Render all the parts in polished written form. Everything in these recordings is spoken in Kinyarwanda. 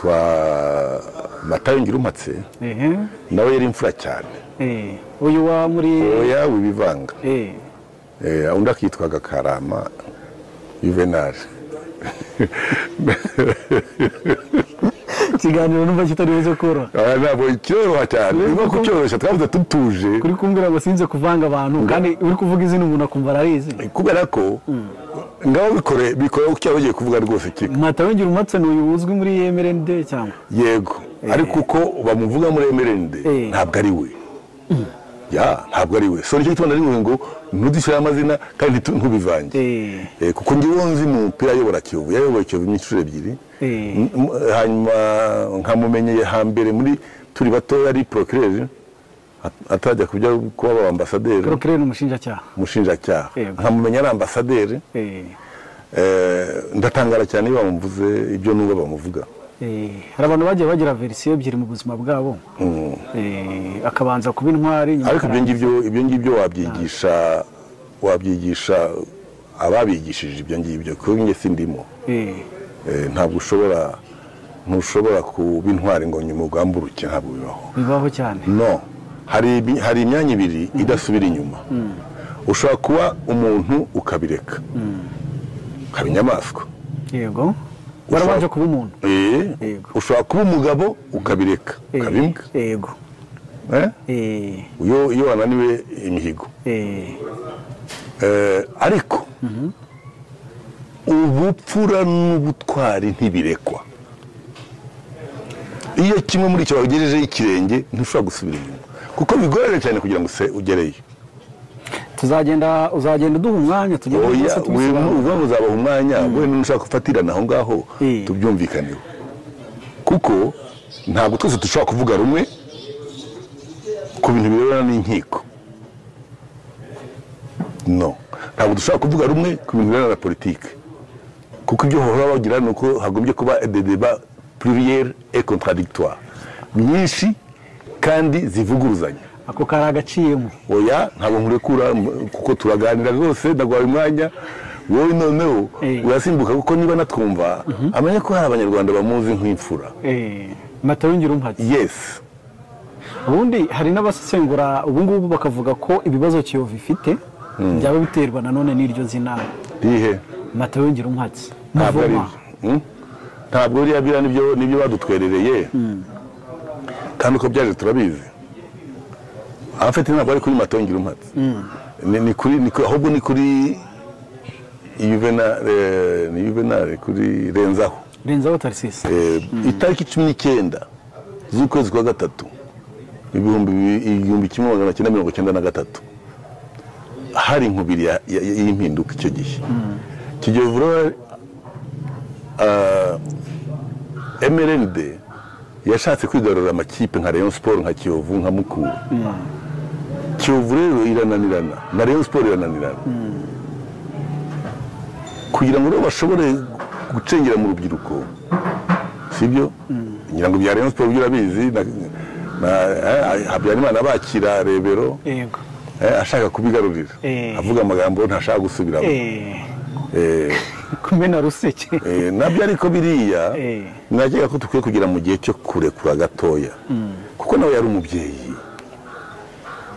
yitwa Matayo Ngirumpatse nawe yari imfura cyane uyu wa muri oya wibivanga undi akitwa Gakarama Juvenal ikiganiro numva kitari buze koroha ntabwo cyoroha cyane niba kucyoroshya twavuze tutuje kuri kumbwira ngo sinze kuvanga abantu kandi uri kuvuga izina umuntu akumva ararizi kubera ko ngaho bikore uko cyabagiye kuvuga rwose kika Matayo Ngirumpatse n'uyu uzwi muri MRND cyangwa yego ariko uko bamuvuga muri MRND ntabwo ari we ntabwo ari we so nicyo tubona ari ngo ntudishyire amazina kandi ntubivange kuko ngiye nzi mu mupira ayobora Kiyovu yayoboye Kiyovu inshuro ebyiri hanyuma nkamumenyeye hambere muri turi bato yari procureur atajya kujya kuba ambasaderi procureur umushinjacyaha nkamumenya ari ambasaderi ndatangara cyane iyo bamuvuze ibyo nubwo bamuvuga hari abantu bagiye bagira verisiyo ebyiri mu buzima bwabo akabanza kuba intwari ariko ibyo ngibyo wabyigisha ababigishije ibyo ngibyo kuko njye sindimo ntabwo ntushobora kuba intwari ngo nyuma ugamburuke ntabwo bibaho cyane no hari imyanya ibiri idasubira inyuma ushobora kuba umuntu ukabireka ukaba inyamaswa yego barabanje kuba umuntu ushobora kuba umugabo ukabireka ukaba imbwa yego iyo wananiwe imihigo ariko ubupfura n'ubutwari ntibirekwa iyo kimwe muri cyo wagejejeho ikirenge ntushobora gusubira inyuma kuko bigoranye cyane kugira ngo ugereyo uzagenda uduha umwanya tugende byose tubisobanura uzabaha umwanya wenda nushaka gufatirana aho ngaho tubyumvikaneho kuko ntabwo twese dushobora kuvuga rumwe ku bintu birebana n'inkiko ntabwo dushobora kuvuga rumwe ku bintu birebana na politiki kuko ibyo bahora bagira ni uko hagombye kuba des débats pluriels et contradictoires nyinshi kandi zivuguruzanya ako kari agaciyemo oya ntabwo nkurekura kuko turaganira rwose ndagwaye umwanya wowe noneho urasimbuka kuko niba natwumva amenye ko hari abanyarwanda bamuzi nk'imfura Matayo Ngirumpatse yes ubundi hari n'abasesengura ubu ngubu bakavuga ko ibibazo Kiyovu ifite byaba biterwa nanone n'iryo zina rihe Matayo Ngirumpatse ntabwo biriya bira nibyo badutwerereye kandi uko byaje turabizi afite ntabwo ari kuri Matayo Ngirumpatse ahubwo ni kuri Juvenal kuri Renzaho Tarsisi itariki 19 z'ukwezi kwa gatatu 1993 hari inkubiri y'impinduka icyo gihe Kiyovu MRND yashatse kwigarurira amakipe nka Rayon Sport nka Kiyovu nka Mukura Kiyovu rero irananirana na Rayon Sport irananirana kugira ngo bashobore gucengera mu rubyiruko sibyo ngira ngo bya Rayon Sport byurabizi Habyarimana bakira Rebero yego ashaka kubigarurira avuga amagambo ntashaka gusubiramo kumena ruseke nabyo ariko biriya nakeka ko tukwiye kugira mu gihe cyo kurekura gatoya kuko nawe yari umubyeyi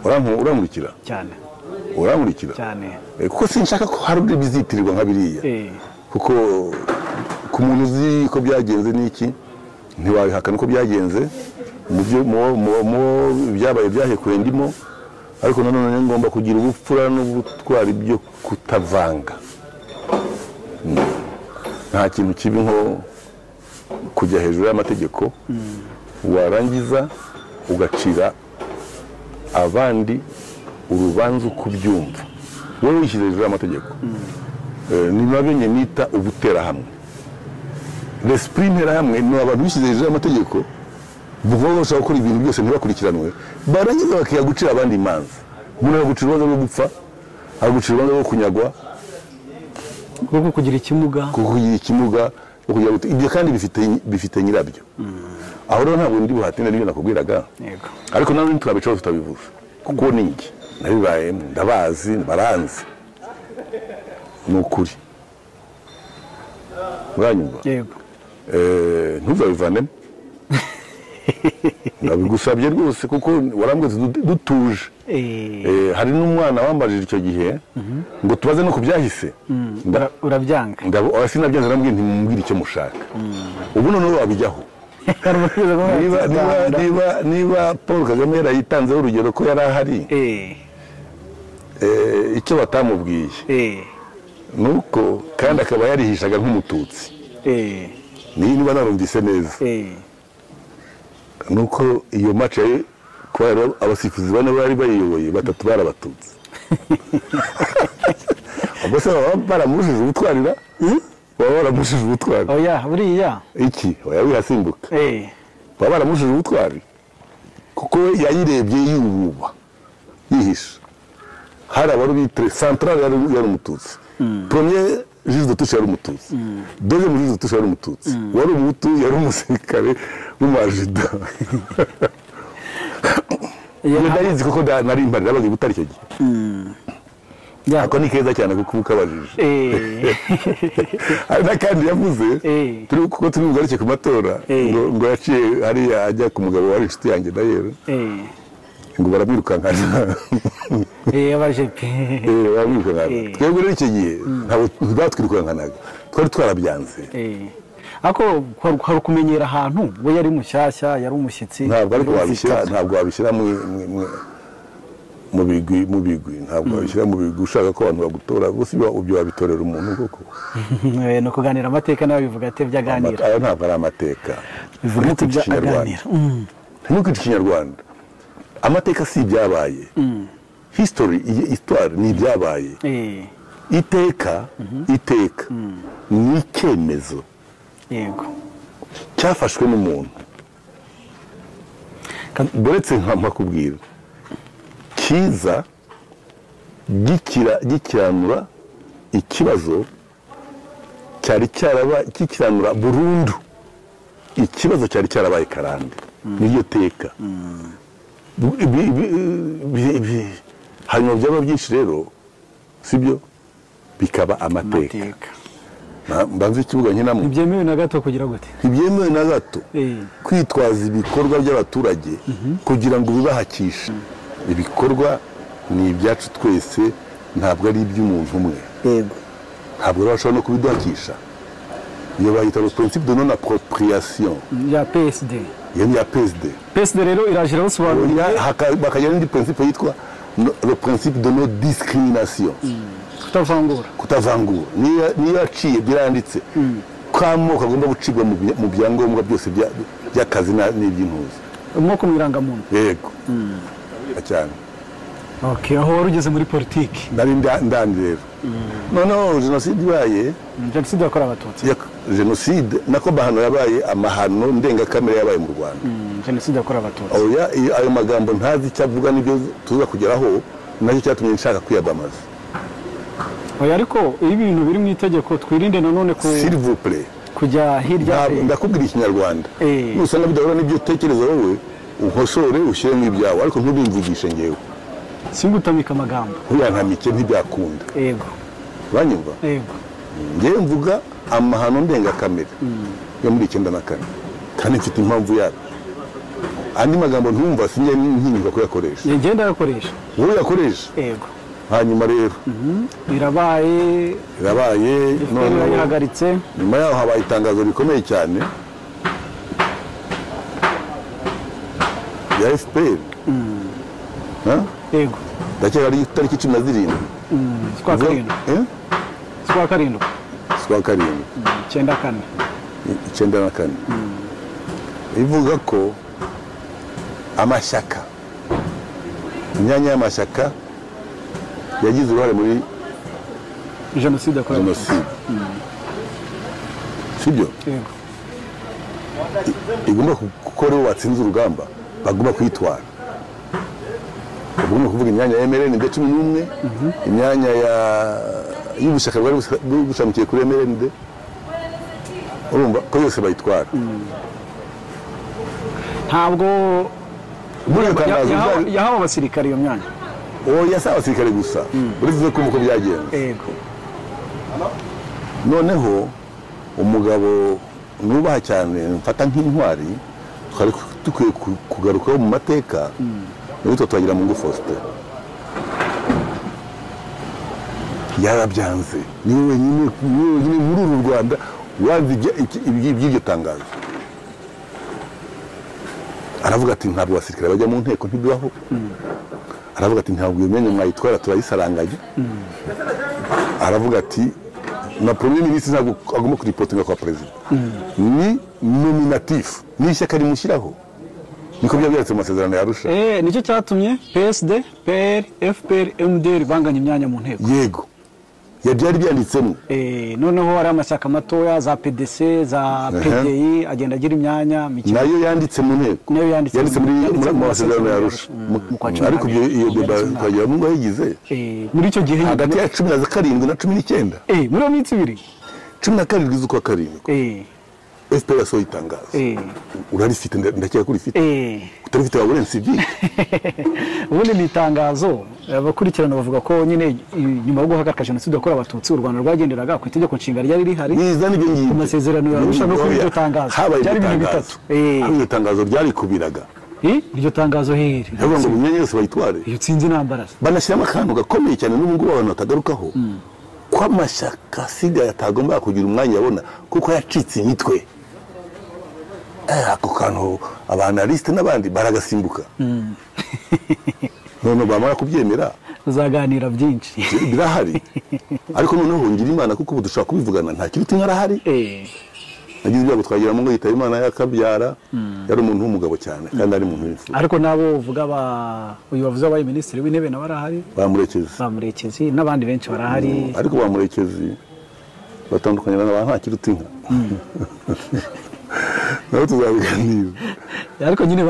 uramurikira cyane kuko sinshaka ko hari undi bizitirirwa nka biriya kuko ku muntu uzi ko byagenze n'iki ntiwabihakana uko byagenze mu byabaye byahekuye ndimo ariko nanone ngomba kugira ubupfura n'ubutwari byo kutavanga nta kintu kibi nko kujya hejuru y'amategeko warangiza ugacira abandi urubanza uko ubyumva wowe wishyize hejuru y'amategeko ni nabenye nita ubuterahamwe l'esprit nterahamwe ni abantu bishyize hejuru y'amategeko buvuga bashaka gukora ibintu byose ntibakurikiranwe barangiza bakiya gucira abandi imanza umuntu aragucira urubanza rwo gupfa aragucira urubanza rwo kunyagwa kuko kugira ikimuga ibyo kandi bifite nyirabyo aho rero ntabwo ndi buhatinde n'ibyo nakubwiraga ariko nawe ntiturabicaho tutabivuze kuko ni iki nabibayemo ndabazi baranzi ni ukuri uranyumva ntuzabivanemo nabigusabye rwose kuko warambwira dutuje hari n'umwana wambajije icyo gihe ngo tubaze no ku byahise urabyanga sinabyanze nambwira ntimubwire icyo mushaka ubu noneho wabijyaho niba Paul Kagame yarayitanzeho urugero ko yari ahari icyo batamubwiye nuko kandi akaba yarihishaga nk'umututsi niba narumvise neza nuko iyo match kubera abasifuzi bane bari bayiyoboye batatu barabatutsi ubwo se baba baramushije ubutwarira baba baramushije ubutwari oya buriya iki oya wihasimbuka baba baramushije ubutwari kuko yayirebye yububa yihisha hari abarubitre central yari umututsi premier juge de touche yari umututsi deuxième juge de touche yari umututsi wari umutu yari umusirikare w'umajida ndayizi kuko nari impari nabaga ibutari icyo gihe ako ni keza cyane kuko ukabajije hari n'akandi yavuze kuko turi bugaruke ku matora ngo yaciye hariya ajya ku mugabo wari inshuti yanjye dayero ngo baramwirukankana abajepe baramwirukankana twebwe rero icyo gihe ntabwo batwirukankanaga twari twarabyanze ako hari ukumenyera ahantu we yari mushyashya yari umushyitsi ntabwo wabishyira mu bigwi ntabwo wabishyira mu bigwi ushaka ko abantu bagutora gusa ibyo wabitorera umuntu koko ni ukuganira amateka nawe bivuga ati byaganira aya ntabwo ari amateka bivuga ati byaganira ntukwice ikinyarwanda amateka si ibyabaye history histoire ni ibyabaye iteka ni icyemezo yego cyafashwe n'umuntu buretse nk'amakubwira kiza gikiranura ikibazo cyari kikiranura burundu ikibazo cyari cyarabaye karande n'iryo teka hanyuma byaba byinshi rero sibyo bikaba amateka mbanze ikibuga nkinamo ntibyemewe na gato kugira gute ntibyemewe na gato kwitwaza ibikorwa by'abaturage kugira ngo bibahakishe ibikorwa ni ibyacu twese ntabwo ari iby'umuntu umwe ntabwo bashobora no kubiduhakisha iyo bayita le principe de non appropriation ya PSD iyo ni ya PSD rero iraje irasobanura bakagira n'indi principe yitwa le principe de non discrimination kutavangura niyo yaciye biranditse ko amoko agomba gucibwa mu byangombwa byose by'akazi n'iby'intuzi umwoko mu irangamuntu yego cyane aho wari ugeze muri politiki nari ndandi rero noneho jenoside ibaye jenoside yakorewe abatutsi jenoside nako mahano yabaye amahano ndengakamere yabaye mu Rwanda jenoside yakorewe abatutsi ayo magambo ntazi icyo avuga n'ibyo tuza kugeraho nacyo cyatumye nshaka kwiyamamaza ariko iyo ibintu biri mu itegeko twirinde nanone s'il vous plaît kujya hirya ndakubwira ikinyarwanda nusanga bidahura n'ibyo utekereza wowe unkosore ushyiremo ibyawe ariko ntubimvugishe ngewe singutamika amagambo ntuyankamike ntibyakunda yego uranyumva yego ngewe mvuga amahano ndengakamere yo muri 94 kandi mfite impamvu yabyo andi magambo ntumva sinjye ntinyuka kuyakoresha ngenda yakoresha wowe yakoresha yego hanyuma rero irabaye none yahagaritse nyuma yaho habaye itangazo rikomeye cyane ya FPR yego ndakeka ari tariki 17 z'ukwa karindwi 94 ivuga ko amashyaka imyanya y'amashyaka yagize uruhare muri jenoside sibyo igomba gukora uwo watsinze urugamba bagomba kwitwara bagomba kuvuga imyanya ya MRND 11 imyanya y'ubushyaka bwari bushamikiye kuri MRND urumva ko yose bayitwara ntabwo yahawe abasirikare iyo myanya yasaba abasirikare gusa uretse ko uko byagenze noneho umugabo nubaha cyane mfata nk'intwari twari dukwiye kugarukaho mu mateka n'uwitwa Twagiramungu Faustin yarabyanze niwe wenyine muri uru Rwanda wanze iby'iryo tangazo aravuga ati ntabwo abasirikare bajya mu nteko ntibibaho aravuga ati ntabwo iyo myanya mwayitwara turayisaranganya aravuga ati na premier ministre ntabwo agomba kuripotinga kwa president ni nominatif ni ishyaka rimushyiraho niko byabyanditse mu masezerano ya Arusha nicyo cyatumye PSD PL FPR MDR banganya imyanya mu nteko yego byari byanditsemo noneho hari amashyaka matoya za PDC za PDI agenda agira imyanya mike nayo yanditse mu nteko nayo yanditse muri masezerano ya Arusha ariko iyo deba twagira mu bayigize muri icyo gihe hagati ya 17 na 19 muri minsi ibiri 17 z'ukwa karindwi FPR yasohoye itangazo urarifite ndakeka kuri fite utarifite wa burensi bi ubundi ni itangazo abakurikirana bavuga ko nyine nyuma yo guhagarika jenoside yakorewe abatutsi u Rwanda rwagenderaga ku itegeko nshinga ryari rihari bizana ibyo ngiye amasezerano ya Arusha no kuri iryo tangazo byari ibintu bitatu iryo tangazo ryari kubiraga iryo tangazo heri ntabwo ngo imyanya yose bayitware iyo tsinzi intambara banashyiramo akantu gakomeye cyane n'ubu ngubu abantu batagarukaho ko amashyaka asigaye atagomba kugira umwanya abona kuko yacitse imitwe ako kantu abanaliste n'abandi baragasimbuka none bamara kubyemera uzaganira byinshi birahari ariko noneho ngira Imana kuko dushaka kubivugana nta kiruti nkarahari nagize ibyago Twagira ngo yitaba Imana yakabyara yari umuntu w'umugabo cyane kandi ari umuntu w'imfura ariko nabo uvuga uyu bavuze abaye ministre w'intebe na barahari bamurekezi n'abandi benshi barahari ariko bamurekezi batandukanye n'abantu nta kiruti nka naho tuzabiganira ariko nyine